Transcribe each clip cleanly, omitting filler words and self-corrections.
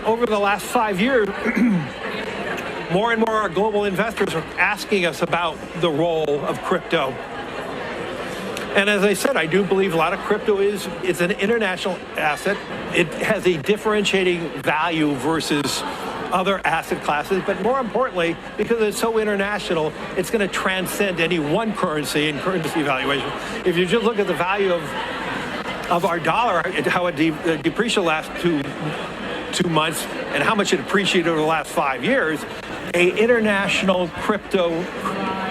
Over the last 5 years, more and more global investors are asking us about the role of crypto. And as I said, I do believe a lot of crypto is an international asset. It has a differentiating value versus other asset classes, but more importantly, because it's so international, it's going to transcend any one currency and currency valuation. If you just look at the value of our dollar, how it depreciated the last two months and how much it appreciated over the last 5 years, an international crypto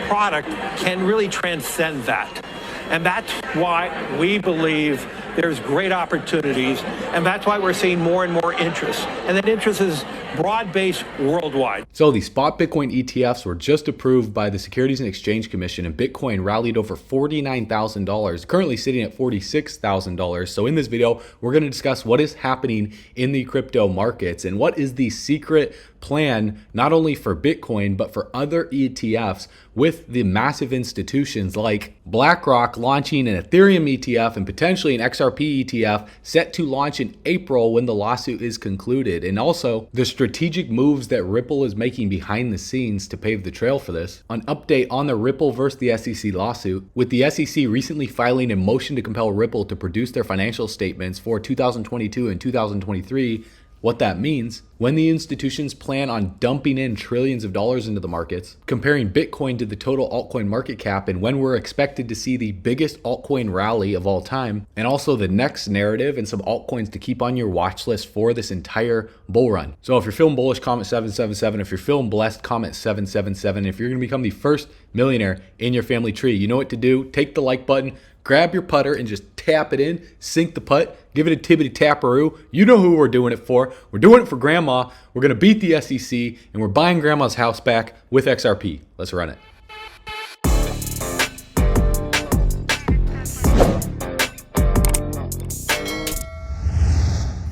product can really transcend that. And that's why we believe there's great opportunities, and that's why we're seeing more and more interest. And that interest is broad-based worldwide. So the spot Bitcoin ETFs were just approved by the Securities and Exchange Commission, and Bitcoin rallied over $49,000, currently sitting at $46,000. So in this video, we're going to discuss what is happening in the crypto markets and what is the secret plan, not only for Bitcoin, but for other ETFs, with the massive institutions like BlackRock launching an Ethereum ETF and potentially an XRP ETF set to launch in April when the lawsuit is concluded. And also the strategic moves that Ripple is making behind the scenes to pave the trail for this. An update on the Ripple versus the SEC lawsuit, with the SEC recently filing a motion to compel Ripple to produce their financial statements for 2022 and 2023. What that means, when the institutions plan on dumping in trillions of dollars into the markets, comparing Bitcoin to the total altcoin market cap, and when we're expected to see the biggest altcoin rally of all time, and also the next narrative and some altcoins to keep on your watch list for this entire bull run. So if you're feeling bullish, comment 777. If you're feeling blessed, comment 777. If you're going to become the first millionaire in your family tree, you know what to do. Take the like button, grab your putter and just tap it in, sink the putt, give it a tibbity taparoo. You know who we're doing it for. We're doing it for grandma. We're going to beat the SEC, and we're buying grandma's house back with XRP. Let's run it.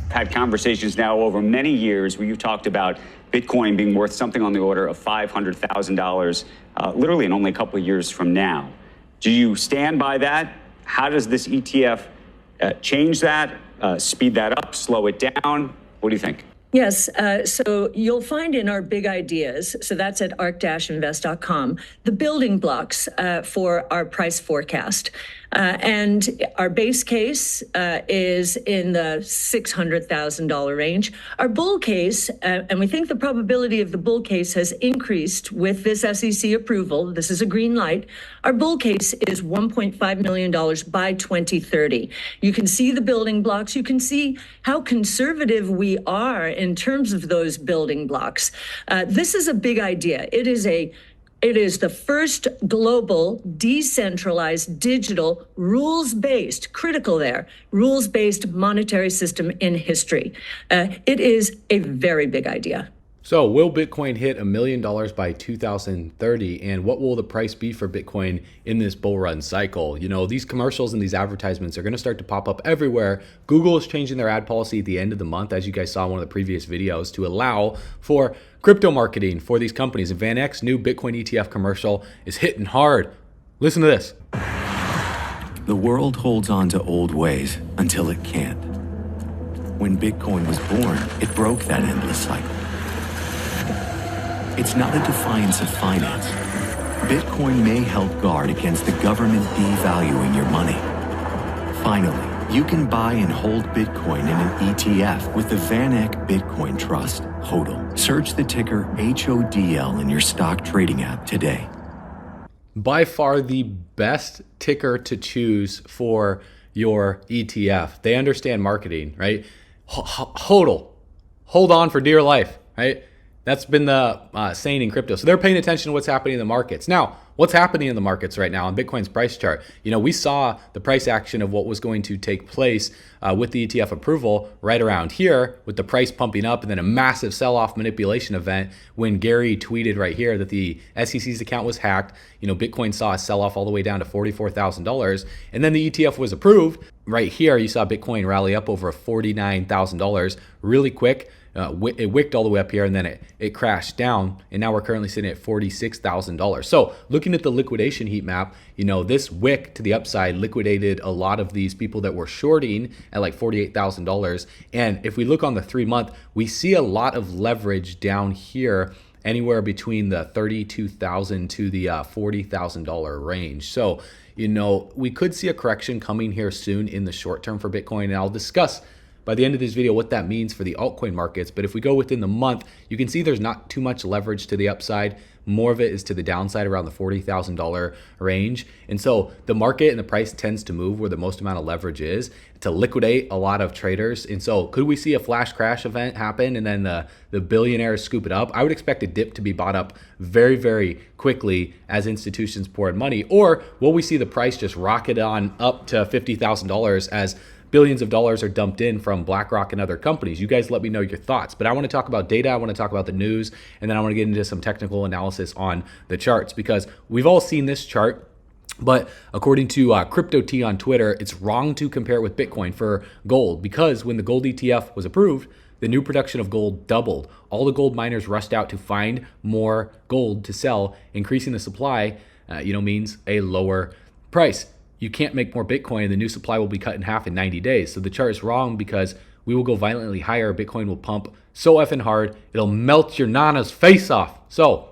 Had conversations now over many years where you've talked about Bitcoin being worth something on the order of $500,000, literally in only a couple of years from now. Do you stand by that? How does this ETF change that, speed that up, slow it down? What do you think? Yes, so you'll find in our big ideas, so that's at arc-invest.com, the building blocks for our price forecast. And our base case is in the $600,000 range. Our bull case, and we think the probability of the bull case has increased with this SEC approval. This is a green light. Our bull case is $1.5 million by 2030. You can see the building blocks. You can see how conservative we are in terms of those building blocks. This is a big idea. It is the first global, decentralized, digital, rules-based, critical there, rules-based monetary system in history. It is a very big idea. So will Bitcoin hit $1 million by 2030? And what will the price be for Bitcoin in this bull run cycle? You know, these commercials and these advertisements are going to start to pop up everywhere. Google is changing their ad policy at the end of the month, as you guys saw in one of the previous videos, to allow for crypto marketing for these companies. And Van Eck's new Bitcoin ETF commercial is hitting hard. Listen to this. The world holds on to old ways until it can't. When Bitcoin was born, it broke that endless cycle. It's not a defiance of finance. Bitcoin may help guard against the government devaluing your money. Finally, you can buy and hold Bitcoin in an ETF with the Van Eck Bitcoin Trust, HODL. Search the ticker HODL in your stock trading app today. By far the best ticker to choose for your ETF. They understand marketing, right? HODL. Hold on for dear life, right? That's been the saying in crypto. So they're paying attention to what's happening in the markets. Now, what's happening in the markets right now on Bitcoin's price chart? You know, we saw the price action of what was going to take place with the ETF approval right around here, with the price pumping up and then a massive sell-off manipulation event when Gary tweeted right here that the SEC's account was hacked. You know, Bitcoin saw a sell-off all the way down to $44,000. And then the ETF was approved. Right here, you saw Bitcoin rally up over $49,000 really quick. it wicked all the way up here, and then it crashed down, and now we're currently sitting at $46,000. So looking at the liquidation heat map, this wick to the upside liquidated a lot of these people that were shorting at like $48,000. And if we look on the 3-month, we see a lot of leverage down here, anywhere between the $32,000 to the $40,000 range. So, we could see a correction coming here soon in the short term for Bitcoin, and I'll discuss by the end of this video what that means for the altcoin markets. But if we go within the month, you can see there's not too much leverage to the upside. More of it is to the downside around the $40,000 range. And so the market and the price tends to move where the most amount of leverage is to liquidate a lot of traders. And so could we see a flash crash event happen and then the billionaires scoop it up? I would expect a dip to be bought up very, very quickly as institutions pour in money. Or will we see the price just rocket on up to $50,000 as billions of dollars are dumped in from BlackRock and other companies? You guys let me know your thoughts. But I want to talk about data, I want to talk about the news, and then I want to get into some technical analysis on the charts, because we've all seen this chart. But according to Crypto T on Twitter, it's wrong to compare it with Bitcoin for gold, because when the gold ETF was approved, the new production of gold doubled. All the gold miners rushed out to find more gold to sell. Increasing the supply, means a lower price. You can't make more Bitcoin, and the new supply will be cut in half in 90 days. So the chart is wrong, because we will go violently higher. Bitcoin will pump so effing hard, it'll melt your nana's face off. So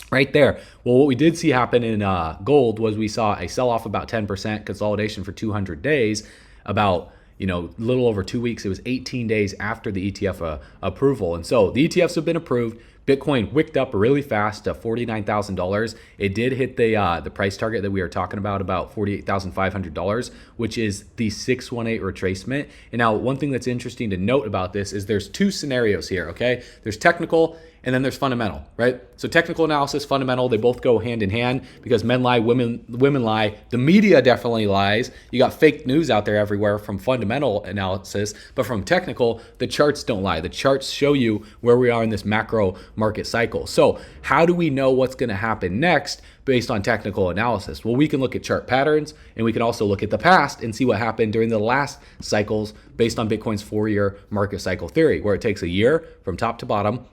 right there. Well, what we did see happen in gold was we saw a sell-off about 10%, consolidation for 200 days, about little over 2 weeks. It was 18 days after the ETF approval. And so the ETFs have been approved. Bitcoin wicked up really fast to $49,000. It did hit the price target that we are talking about $48,500, which is the 618 retracement. And now one thing that's interesting to note about this is there's two scenarios here, okay? There's technical and then there's fundamental, right? So technical analysis, fundamental, they both go hand in hand, because men lie, women lie. The media definitely lies. You got fake news out there everywhere from fundamental analysis, but from technical, the charts don't lie. The charts show you where we are in this macro market cycle. So how do we know what's going to happen next based on technical analysis? Well, we can look at chart patterns, and we can also look at the past and see what happened during the last cycles based on Bitcoin's 4-year market cycle theory, where it takes a year from top to bottom.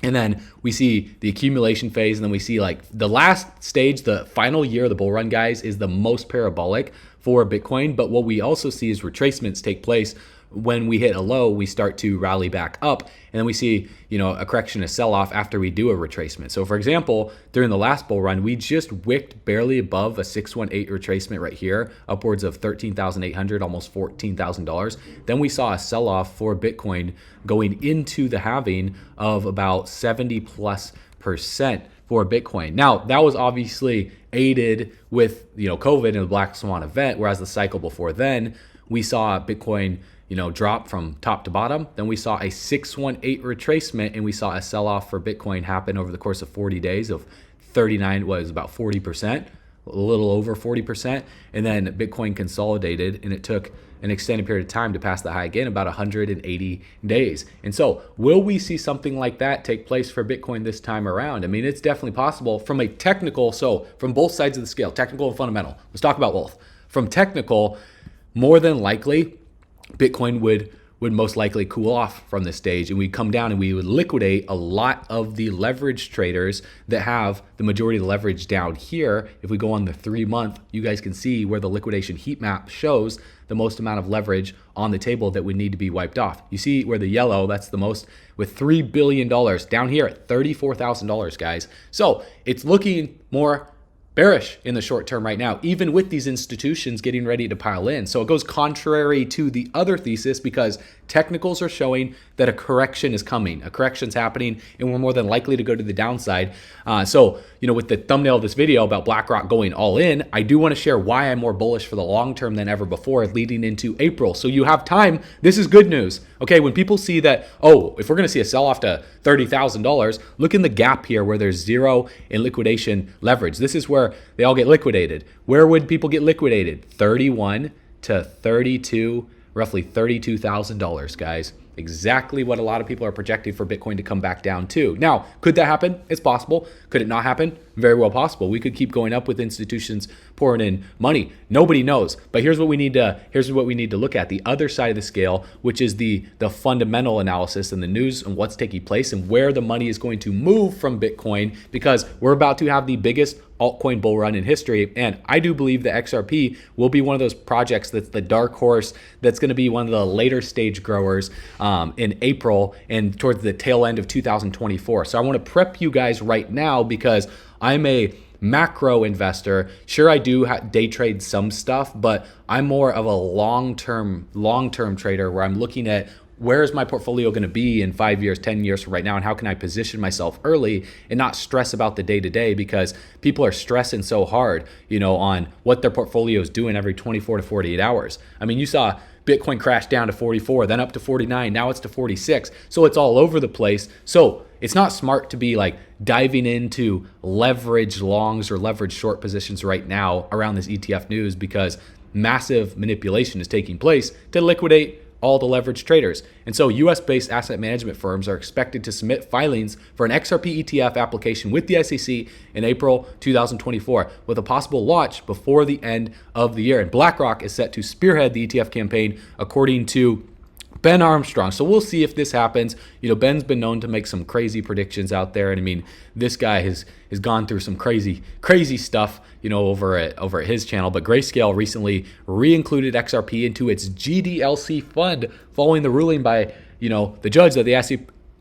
And then we see the accumulation phase, and then we see like the last stage, the final year of the bull run, guys, is the most parabolic for Bitcoin. But what we also see is retracements take place. When we hit a low, we start to rally back up, and then we see, a correction, a sell-off after we do a retracement. So for example, during the last bull run, we just wicked barely above a 618 retracement right here, upwards of $13,800, almost $14,000. Then we saw a sell-off for Bitcoin going into the halving of about 70+% for Bitcoin. Now, that was obviously aided with, COVID and the Black Swan event, whereas the cycle before then, we saw Bitcoin drop from top to bottom. Then we saw a 618 retracement, and we saw a sell-off for Bitcoin happen over the course of 40 days of 39, was about 40%, a little over 40%. And then Bitcoin consolidated, and it took an extended period of time to pass the high again, about 180 days. And so will we see something like that take place for Bitcoin this time around? I mean, it's definitely possible from a technical, so from both sides of the scale, technical and fundamental. Let's talk about both. From technical, more than likely, Bitcoin would most likely cool off from this stage, and we'd come down and we would liquidate a lot of the leverage traders that have the majority of the leverage down here. If we go on the 3-month, you guys can see where the liquidation heat map shows the most amount of leverage on the table that would need to be wiped off. You see where the yellow, that's the most, with $3 billion down here at $34,000, guys. So it's looking more bearish in the short term right now, even with these institutions getting ready to pile in. So it goes contrary to the other thesis, because technicals are showing that a correction is coming, a correction's happening, and we're more than likely to go to the downside. So with the thumbnail of this video about BlackRock going all in, I do want to share why I'm more bullish for the long term than ever before leading into April. So you have time. This is good news. Okay, when people see that, if we're going to see a sell-off to $30,000, look in the gap here where there's zero in liquidation leverage. This is where they all get liquidated. Where would people get liquidated? 31 to 32, roughly $32,000, guys. exactly what a lot of people are projecting for Bitcoin to come back down to. Now, could that happen? It's possible. Could it not happen? Very well possible. We could keep going up with institutions pouring in money. Nobody knows. But here's what we need to look at. The other side of the scale, which is the fundamental analysis and the news and what's taking place and where the money is going to move from Bitcoin, because we're about to have the biggest altcoin bull run in history. And I do believe that XRP will be one of those projects that's the dark horse that's going to be one of the later stage growers in April and towards the tail end of 2024. So I want to prep you guys right now because I'm a macro investor. Sure, I do day trade some stuff, but I'm more of a long-term trader where I'm looking at where is my portfolio going to be in 5 years, 10 years from right now, and how can I position myself early and not stress about the day-to-day, because people are stressing so hard, on what their portfolio is doing every 24 to 48 hours. I mean, you saw Bitcoin crash down to 44, then up to 49, now it's to 46. So it's all over the place. So it's not smart to be like diving into leverage longs or leverage short positions right now around this ETF news, because massive manipulation is taking place to liquidate all the leverage traders. And so US-based asset management firms are expected to submit filings for an XRP ETF application with the SEC in April 2024, with a possible launch before the end of the year. And BlackRock is set to spearhead the ETF campaign, according to Ben Armstrong. So we'll see if this happens. Ben's been known to make some crazy predictions out there. And I mean, this guy has gone through some crazy stuff, over at his channel. But Grayscale recently re-included XRP into its GDLC fund following the ruling by, the judge that the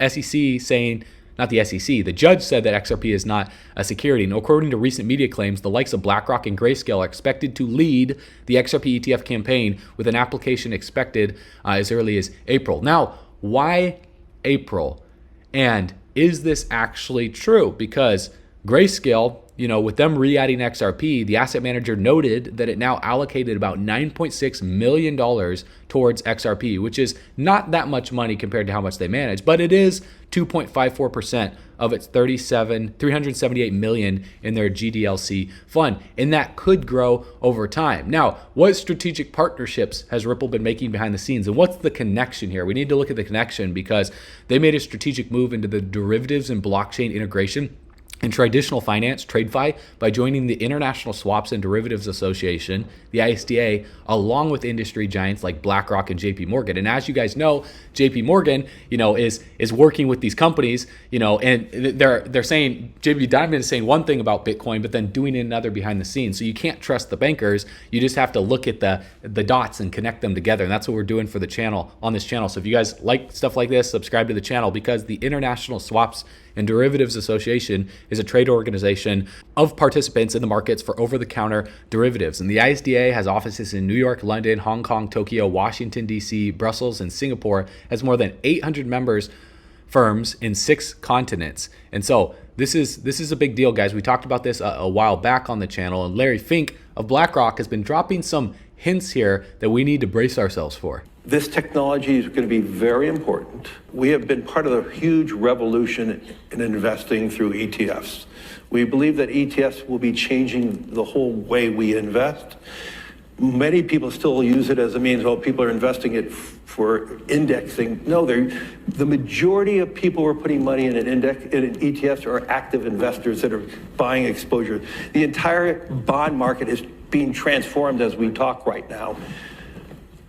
SEC saying, not the SEC, the judge said that XRP is not a security. And according to recent media claims, the likes of BlackRock and Grayscale are expected to lead the XRP ETF campaign, with an application expected as early as April. Now, why April? And is this actually true? Because Grayscale, with them re-adding XRP, the asset manager noted that it now allocated about $9.6 million towards XRP, which is not that much money compared to how much they manage, but it is 2.54% of its $378 million in their GDLC fund, and that could grow over time. Now, what strategic partnerships has Ripple been making behind the scenes, and what's the connection here? We need to look at the connection, because they made a strategic move into the derivatives and blockchain integration in traditional finance, TradeFi, by joining the International Swaps and Derivatives Association, the ISDA, along with industry giants like BlackRock and JP Morgan. And as you guys know, JP Morgan, is working with these companies, and they're saying, JP Diamond is saying one thing about Bitcoin, but then doing another behind the scenes. So you can't trust the bankers. You just have to look at the dots and connect them together. And that's what we're doing for the channel, on this channel. So if you guys like stuff like this, subscribe to the channel, because the International Swaps and Derivatives Association is a trade organization of participants in the markets for over-the-counter derivatives. And the ISDA has offices in New York, London, Hong Kong, Tokyo, Washington, D.C., Brussels, and Singapore, has more than 800 members firms in 6 continents. And so this is a big deal, guys. We talked about this a while back on the channel, and Larry Fink of BlackRock has been dropping some hints here that we need to brace ourselves for. This technology is going to be very important. We have been part of the huge revolution in investing through ETFs. We believe that ETFs will be changing the whole way we invest. Many people still use it as a means, people are investing it for indexing. No, the majority of people who are putting money in an ETFs are active investors that are buying exposure. The entire bond market is being transformed as we talk right now.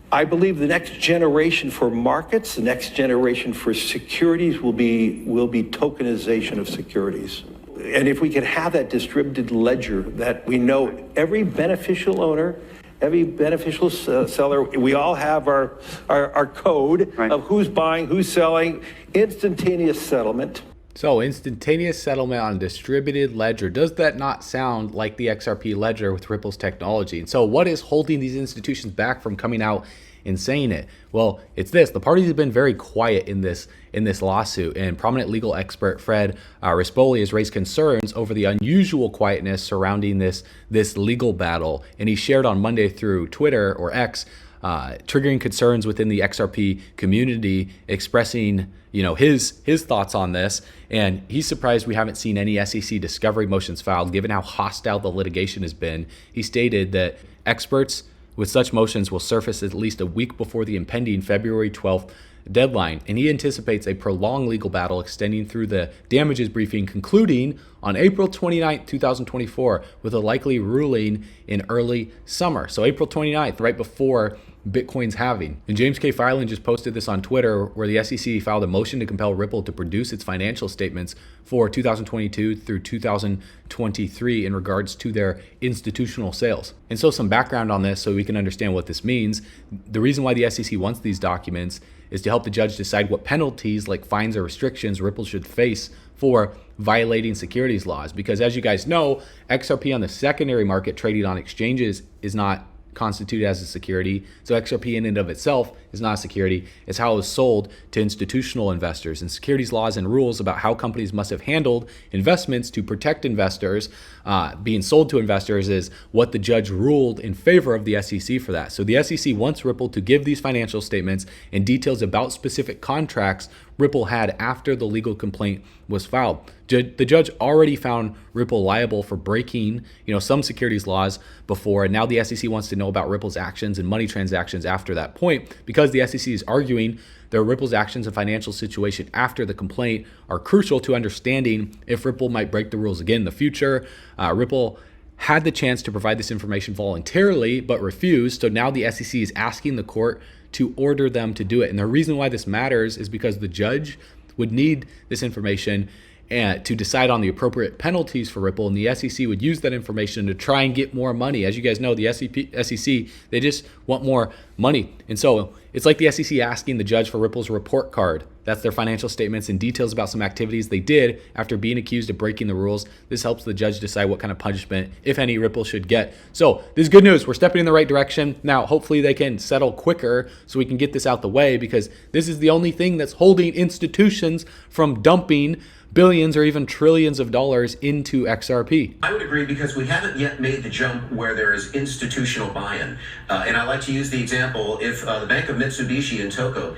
I believe the next generation for markets, the next generation for securities will be tokenization of securities. And if we can have that distributed ledger that we know every beneficial owner, every beneficial seller, we all have our code of who's buying, who's selling, instantaneous settlement. So instantaneous settlement on a distributed ledger. Does that not sound like the XRP ledger with Ripple's technology? And so what is holding these institutions back from coming out and saying it? Well, it's this. The parties have been very quiet in this lawsuit, and prominent legal expert Fred Rispoli has raised concerns over the unusual quietness surrounding this legal battle. And he shared on Monday through Twitter, or X, triggering concerns within the XRP community, expressing his thoughts on this. And he's surprised we haven't seen any SEC discovery motions filed, given how hostile the litigation has been. He stated that experts with such motions will surface at least a week before the impending February 12th deadline, and he anticipates a prolonged legal battle extending through the damages briefing concluding on April 29th, 2024, with a likely ruling in early summer. So April 29th, right before Bitcoin's halving. And James K. Filan just posted this on Twitter, where the SEC filed a motion to compel Ripple to produce its financial statements for 2022 through 2023 in regards to their institutional sales. And so some background on this so we can understand what this means. The reason why the SEC wants these documents is to help the judge decide what penalties like fines or restrictions Ripple should face for violating securities laws. Because as you guys know, XRP on the secondary market traded on exchanges is not constituted as a security. So XRP in and of itself is not a security. It's how it was sold to institutional investors. And securities laws and rules about how companies must have handled investments to protect investors being sold to investors is what the judge ruled in favor of the SEC for that. So the SEC wants Ripple to give these financial statements and details about specific contracts Ripple had after the legal complaint was filed. The judge already found Ripple liable for breaking, some securities laws before, and now the SEC wants to know about Ripple's actions and money transactions after that point, because the SEC is arguing that Ripple's actions and financial situation after the complaint are crucial to understanding if Ripple might break the rules again in the future. Ripple had the chance to provide this information voluntarily, but refused. So now the SEC is asking the court to order them to do it. And the reason why this matters is because the judge would need this information to decide on the appropriate penalties for Ripple, and the SEC would use that information to try and get more money. As you guys know, the SEC, they just want more money. And so it's like the SEC asking the judge for Ripple's report card. That's their financial statements and details about some activities they did after being accused of breaking the rules. This helps the judge decide what kind of punishment, if any, Ripple should get. So this is good news. We're stepping in the right direction. Now, hopefully they can settle quicker so we can get this out the way, because this is the only thing that's holding institutions from dumping billions or even trillions of dollars into XRP. I would agree, because we haven't yet made the jump where there is institutional buy-in. And I like to use the example, if the Bank of Mitsubishi in Tokyo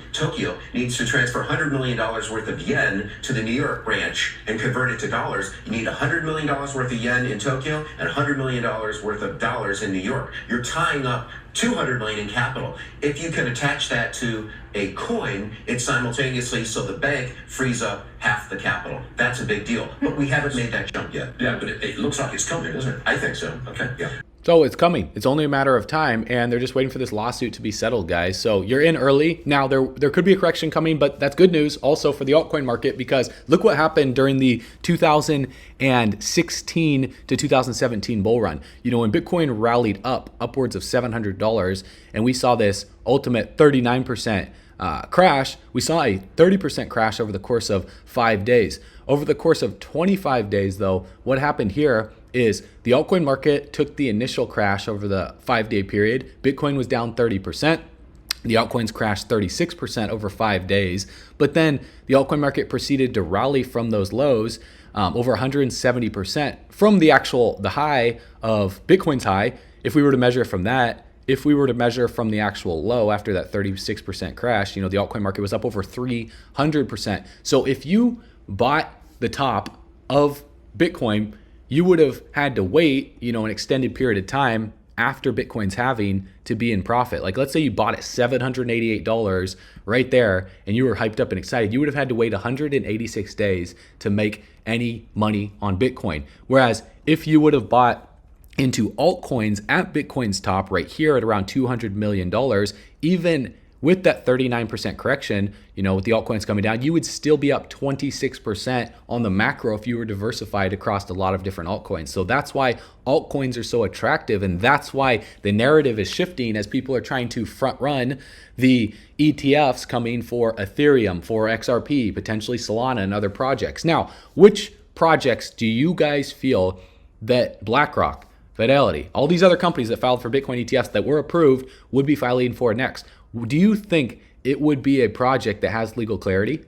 needs to transfer $100 million worth of yen to the New York branch and convert it to dollars, you need $100 million worth of yen in Tokyo and $100 million worth of dollars in New York. You're tying up $200 million in capital. If you can attach that to a coin, it's simultaneously, so the bank frees up half the capital. That's a big deal. But we haven't made that jump yet. Yeah, but it looks like it's coming, doesn't it? I think so. Okay. Yeah. So it's coming. It's only a matter of time, and they're just waiting for this lawsuit to be settled, guys. So you're in early. Now, there could be a correction coming, but that's good news also for the altcoin market, because look what happened during the 2016 to 2017 bull run. When Bitcoin rallied upwards of $700, and we saw this ultimate 39% crash, we saw a 30% crash over the course of 5 days. Over the course of 25 days, though, what happened here is the altcoin market took the initial crash over the 5-day period. Bitcoin was down 30%. The altcoins crashed 36% over 5 days. But then the altcoin market proceeded to rally from those lows over 170% from the high of Bitcoin's high. If we were to measure from that, if we were to measure from the actual low after that 36% crash, the altcoin market was up over 300%. So if you bought the top of Bitcoin, you would have had to wait, an extended period of time after Bitcoin's halving to be in profit. Like, let's say you bought at $788 right there and you were hyped up and excited. You would have had to wait 186 days to make any money on Bitcoin. Whereas if you would have bought into altcoins at Bitcoin's top right here at around $200 million, even with that 39% correction, with the altcoins coming down, you would still be up 26% on the macro if you were diversified across a lot of different altcoins. So that's why altcoins are so attractive, and that's why the narrative is shifting as people are trying to front run the ETFs coming for Ethereum, for XRP, potentially Solana and other projects. Now, which projects do you guys feel that BlackRock, Fidelity, all these other companies that filed for Bitcoin ETFs that were approved would be filing for next? Do you think it would be a project that has legal clarity?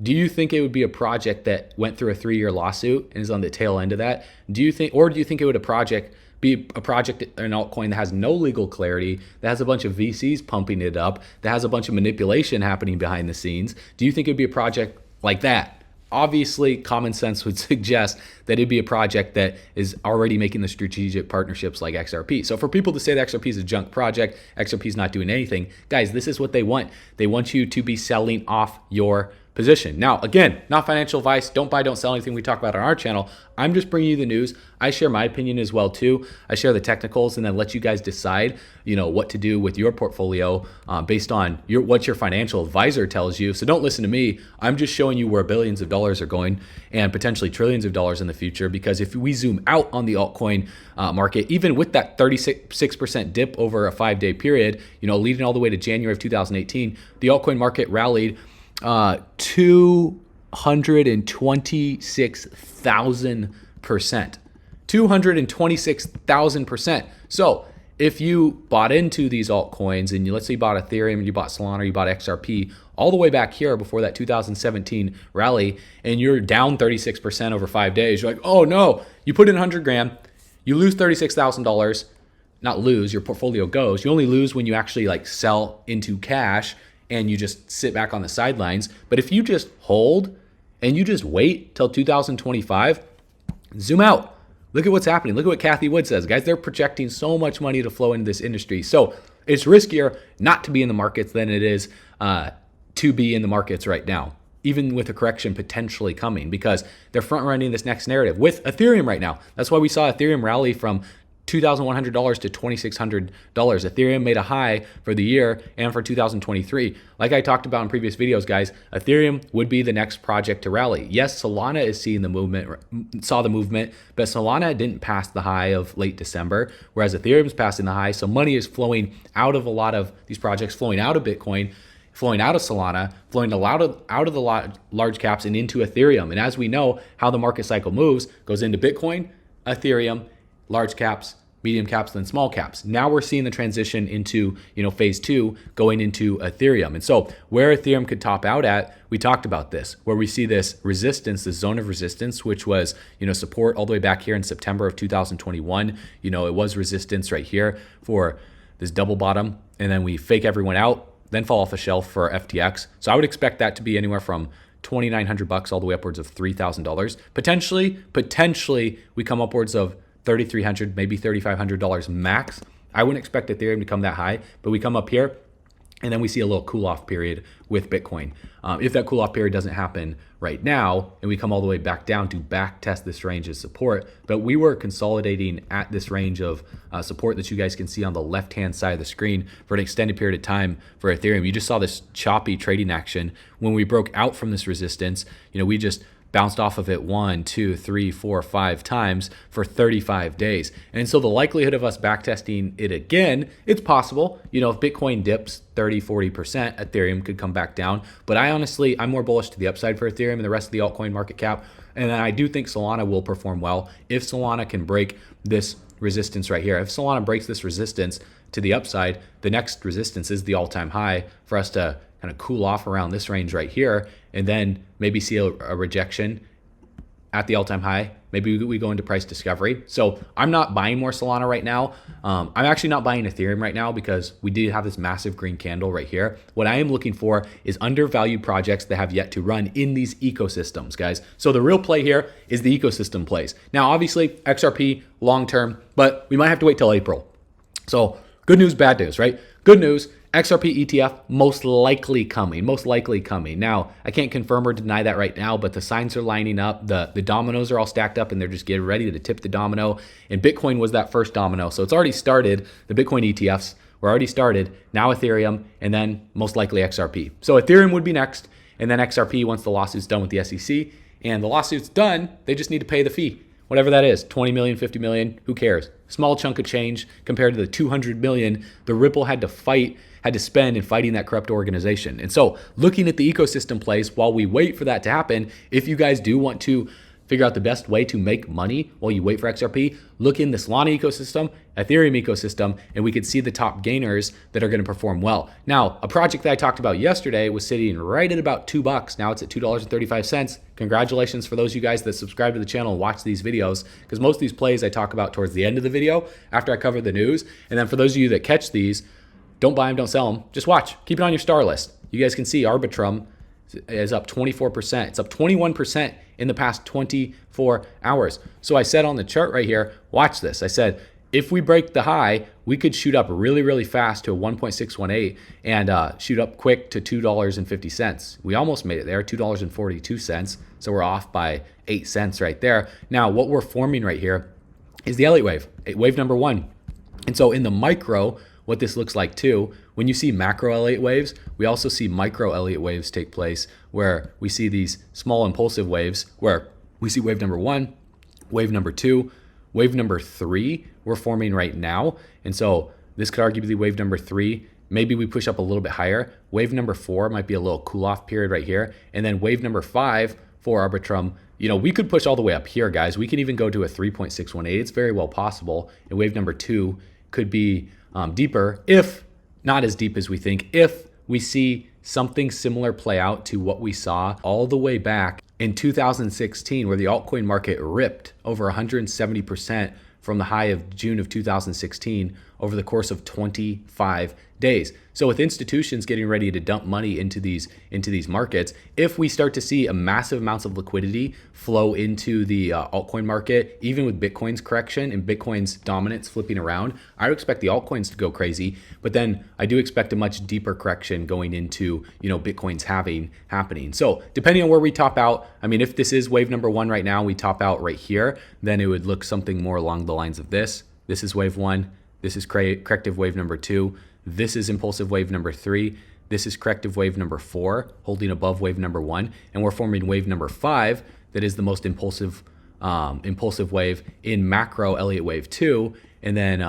Do you think it would be a project that went through a 3-year lawsuit and is on the tail end of that? Do you think it would be a project, an altcoin that has no legal clarity, that has a bunch of VCs pumping it up, that has a bunch of manipulation happening behind the scenes? Do you think it'd be a project like that? obviously common sense would suggest that it'd be a project that is already making the strategic partnerships like XRP. So for people to say that XRP is a junk project, XRP is not doing anything, guys, this is what they want. They want you to be selling off your position. Now, again, not financial advice. Don't buy, don't sell anything we talk about on our channel. I'm just bringing you the news. I share my opinion as well too. I share the technicals and then let you guys decide, what to do with your portfolio based on what your financial advisor tells you. So don't listen to me. I'm just showing you where billions of dollars are going and potentially trillions of dollars in the future. Because if we zoom out on the altcoin market, even with that 36% dip over a 5-day period, leading all the way to January of 2018, the altcoin market rallied 226,000%. 226,000%. So if you bought into these altcoins and let's say you bought Ethereum, you bought Solana, you bought XRP, all the way back here before that 2017 rally, and you're down 36% over 5 days, you're like, oh no, you put in 100 grand, you lose $36,000. Not lose, your portfolio goes. You only lose when you actually sell into cash and you just sit back on the sidelines. But if you just hold and you just wait till 2025, zoom out. Look at what's happening. Look at what Kathy Wood says. Guys, they're projecting so much money to flow into this industry. So it's riskier not to be in the markets than it is to be in the markets right now, even with a correction potentially coming, because they're front running this next narrative with Ethereum right now. That's why we saw Ethereum rally from $2,100 to $2,600. Ethereum made a high for the year and for 2023. Like I talked about in previous videos, guys, Ethereum would be the next project to rally. Yes, Solana is seeing the movement, but Solana didn't pass the high of late December, whereas Ethereum's passing the high. So money is flowing out of a lot of these projects, flowing out of Bitcoin, flowing out of Solana, flowing out of the large caps and into Ethereum. And as we know how the market cycle moves, goes into Bitcoin, Ethereum, large caps, medium caps, then small caps. Now we're seeing the transition into, phase 2 going into Ethereum. And so where Ethereum could top out at, we talked about this, where we see this resistance, this zone of resistance, which was, support all the way back here in September of 2021. It was resistance right here for this double bottom. And then we fake everyone out, then fall off a shelf for FTX. So I would expect that to be anywhere from $2,900 all the way upwards of $3,000. Potentially we come upwards of $3,300, maybe $3,500 max. I wouldn't expect Ethereum to come that high, but we come up here and then we see a little cool off period with Bitcoin. If that cool off period doesn't happen right now and we come all the way back down to back test this range of support, but we were consolidating at this range of support that you guys can see on the left-hand side of the screen for an extended period of time for Ethereum. You just saw this choppy trading action. When we broke out from this resistance, we just bounced off of it 1, 2, 3, 4, 5 times for 35 days. And so the likelihood of us backtesting it again, it's possible. If Bitcoin dips 30, 40%, Ethereum could come back down. But I'm more bullish to the upside for Ethereum and the rest of the altcoin market cap. And then I do think Solana will perform well if Solana can break this resistance right here. If Solana breaks this resistance to the upside, the next resistance is the all-time high for us to kind of cool off around this range right here, and then maybe see a rejection at the all-time high. Maybe we go into price discovery. So I'm not buying more Solana right now. I'm actually not buying Ethereum right now because we did have this massive green candle right here. What I am looking for is undervalued projects that have yet to run in these ecosystems, guys. So the real play here is the ecosystem plays. Now, obviously, XRP long-term, but we might have to wait till April. So good news, bad news, right? Good news, XRP ETF most likely coming. Now, I can't confirm or deny that right now, but the signs are lining up. The dominoes are all stacked up and they're just getting ready to tip the domino. And Bitcoin was that first domino. So it's already started. The Bitcoin ETFs were already started. Now Ethereum, and then most likely XRP. So Ethereum would be next, and then XRP once the lawsuit's done with the SEC. And the lawsuit's done, they just need to pay the fee. Whatever that is, 20 million, 50 million, who cares? Small chunk of change compared to the 200 million the Ripple had to spend in fighting that corrupt organization. And so looking at the ecosystem plays while we wait for that to happen, if you guys do want to figure out the best way to make money while you wait for XRP, look in the Solana ecosystem, Ethereum ecosystem, and we could see the top gainers that are going to perform well. Now, a project that I talked about yesterday was sitting right at about $2. Now it's at $2.35. Congratulations for those of you guys that subscribe to the channel and watch these videos, because most of these plays I talk about towards the end of the video after I cover the news. And then for those of you that catch these, don't buy them, don't sell them, just watch. Keep it on your star list. You guys can see Arbitrum is up 24%. It's up 21% in the past 24 hours. So I said on the chart right here, watch this. I said, if we break the high, we could shoot up really, really fast to a 1.618 and shoot up quick to $2.50. We almost made it there, $2.42. So we're off by 8 cents right there. Now, what we're forming right here is the Elliott wave, wave number 1. And so in the micro, what this looks like too, when you see macro Elliott waves, we also see micro Elliott waves take place where we see these small impulsive waves where we see wave number 1, wave number 2, wave number 3 we're forming right now. And so this could arguably be wave number 3. Maybe we push up a little bit higher. Wave number 4 might be a little cool off period right here. And then wave number 5 for Arbitrum, you know, we could push all the way up here, guys. We can even go to a 3.618. It's very well possible. And wave number 2 could be deeper, if not as deep as we think, if we see something similar play out to what we saw all the way back in 2016, where the altcoin market ripped over 170% from the high of June of 2016 over the course of 25 days. So with institutions getting ready to dump money into these markets, if we start to see a massive amounts of liquidity flow into the altcoin market, even with Bitcoin's correction and Bitcoin's dominance flipping around, I would expect the altcoins to go crazy. But then I do expect a much deeper correction going into, you know, Bitcoin's happening. So depending on where we top out, I mean, if this is wave number 1 right now, we top out right here, then it would look something more along the lines of this. This is wave 1. This is corrective wave number 2. This is impulsive wave number 3. This is corrective wave number 4, holding above wave number 1. And we're forming wave number 5, that is the most impulsive wave in macro Elliott wave 2, and then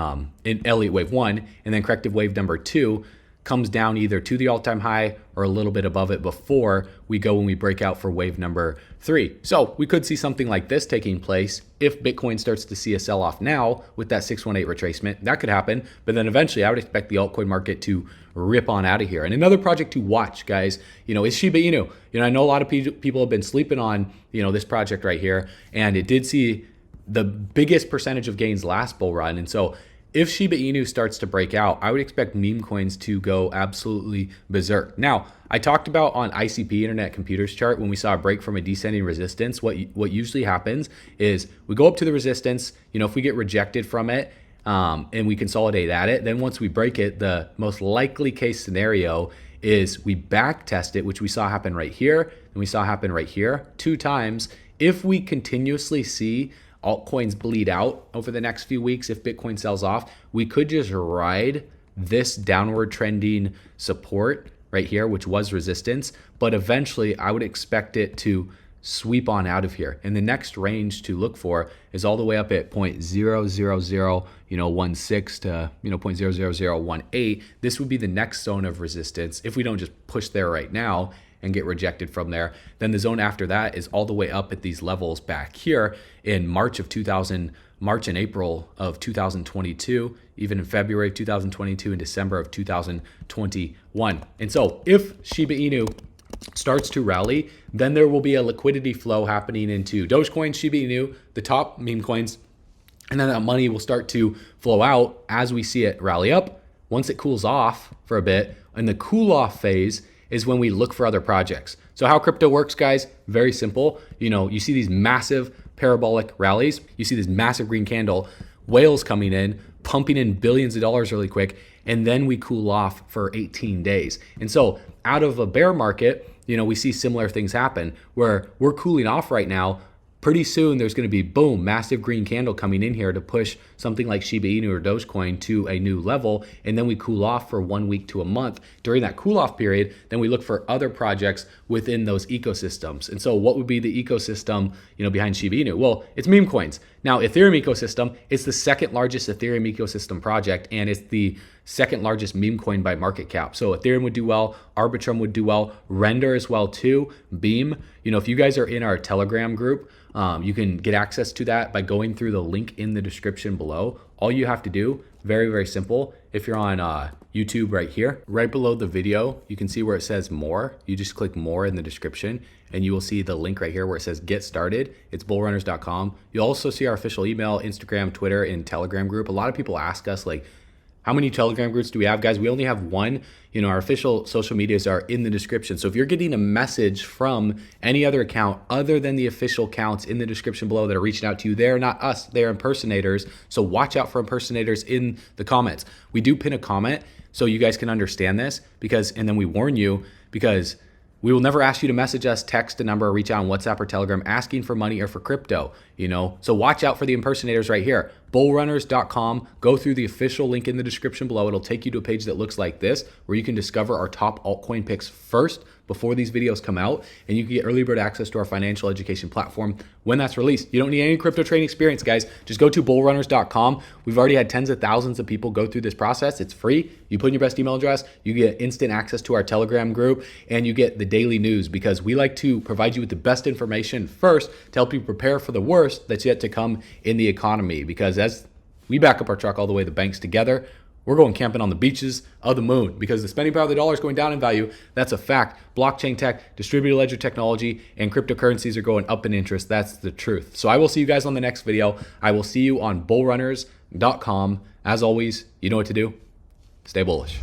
in Elliott wave 1, and then corrective wave number 2 comes down either to the all-time high or a little bit above it before we go when we break out for wave number 3. So we could see something like this taking place if Bitcoin starts to see a sell-off now with that 618 retracement. That could happen, but then eventually I would expect the altcoin market to rip on out of here. And another project to watch, guys, you know, is Shiba Inu. You know, I know a lot of people have been sleeping on, you know, this project right here, and it did see the biggest percentage of gains last bull run. And so if Shiba Inu starts to break out, I would expect meme coins to go absolutely berserk. Now, I talked about on ICP, Internet Computers chart, when we saw a break from a descending resistance, what usually happens is we go up to the resistance, you know, if we get rejected from it and we consolidate at it, then once we break it, the most likely case scenario is we back test it, which we saw happen right here, and we saw happen right here 2 times. If we continuously see altcoins bleed out over the next few weeks, if Bitcoin sells off, we could just ride this downward trending support right here, which was resistance, but eventually I would expect it to sweep on out of here. And the next range to look for is all the way up at 0.000, you know, 16 to, you know, 0.00018. This would be the next zone of resistance if we don't just push there right now and get rejected from there. Then the zone after that is all the way up at these levels back here in March and April of 2022, even in February of 2022 and December of 2021. And so if Shiba Inu starts to rally, then there will be a liquidity flow happening into Dogecoin, Shiba Inu, the top meme coins, and then that money will start to flow out as we see it rally up. Once it cools off for a bit, in the cool off phase is when we look for other projects. So how crypto works, guys, very simple. You know, you see these massive parabolic rallies, you see this massive green candle, whales coming in, pumping in billions of dollars really quick, and then we cool off for 18 days. And so out of a bear market, you know, we see similar things happen where we're cooling off right now. Pretty soon there's going to be, boom, massive green candle coming in here to push something like Shiba Inu or Dogecoin to a new level, and then we cool off for 1 week to a month. During that cool off period, then we look for other projects within those ecosystems. And so what would be the ecosystem, you know, behind Shiba Inu? Well, it's meme coins. Now, Ethereum ecosystem, it's the second largest Ethereum ecosystem project, and it's the second largest meme coin by market cap. So Ethereum would do well, Arbitrum would do well, Render as well too, Beam. You know, if you guys are in our Telegram group, you can get access to that by going through the link in the description below. All you have to do, very, very simple. If you're on YouTube right here, right below the video, you can see where it says more. You just click more in the description and you will see the link right here where it says get started. It's bullrunners.com. You'll also see our official email, Instagram, Twitter, and Telegram group. A lot of people ask us like, How many Telegram groups do we have, guys? We only have one. You know, our official social medias are in the description. So if you're getting a message from any other account other than the official accounts in the description below that are reaching out to you, they're not us, they're impersonators. So watch out for impersonators in the comments. We do pin a comment so you guys can understand this, because, and then we warn you, because we will never ask you to message us, text a number, or reach out on WhatsApp or Telegram asking for money or for crypto, you know? So watch out for the impersonators right here. Bullrunners.com. Go through the official link in the description below. It'll take you to a page that looks like this, where you can discover our top altcoin picks first before these videos come out, and you can get early bird access to our financial education platform when that's released. You don't need any crypto trading experience, guys. Just go to bullrunners.com. We've already had tens of thousands of people go through this process. It's free. You put in your best email address, you get instant access to our Telegram group, and you get the daily news, because we like to provide you with the best information first to help you prepare for the worst that's yet to come in the economy. Because as we back up our truck all the way to the banks together, we're going camping on the beaches of the moon, because the spending power of the dollar is going down in value. That's a fact. Blockchain tech, distributed ledger technology, and cryptocurrencies are going up in interest. That's the truth. So I will see you guys on the next video. I will see you on bullrunners.com. As always, you know what to do. Stay bullish.